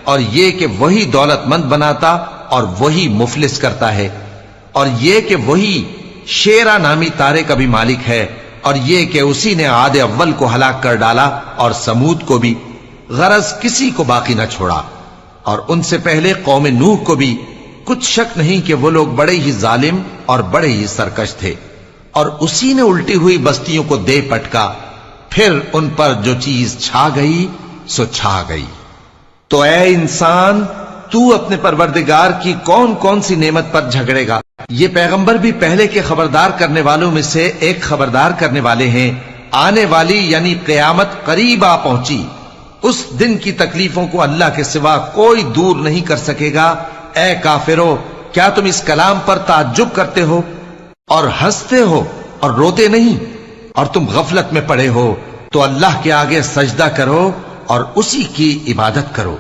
اور یہ کہ وہی دولت مند بناتا اور وہی مفلس کرتا ہے، اور یہ کہ وہی شیرا نامی تارے کا بھی مالک ہے، اور یہ کہ اسی نے عاد اول کو ہلاک کر ڈالا اور سمود کو بھی، غرض کسی کو باقی نہ چھوڑا، اور ان سے پہلے قوم نوح کو بھی۔ کچھ شک نہیں کہ وہ لوگ بڑے ہی ظالم اور بڑے ہی سرکش تھے، اور اسی نے الٹی ہوئی بستیوں کو دے پٹکا، پھر ان پر جو چیز چھا گئی سو چھا گئی۔ تو اے انسان، تو اپنے پروردگار کی کون کون سی نعمت پر جھگڑے گا؟ یہ پیغمبر بھی پہلے کے خبردار کرنے والوں میں سے ایک خبردار کرنے والے ہیں۔ آنے والی یعنی قیامت قریب آ پہنچی، اس دن کی تکلیفوں کو اللہ کے سوا کوئی دور نہیں کر سکے گا۔ اے کافرو، کیا تم اس کلام پر تعجب کرتے ہو اور ہنستے ہو اور روتے نہیں؟ اور تم غفلت میں پڑے ہو تو اللہ کے آگے سجدہ کرو اور اسی کی عبادت کرو۔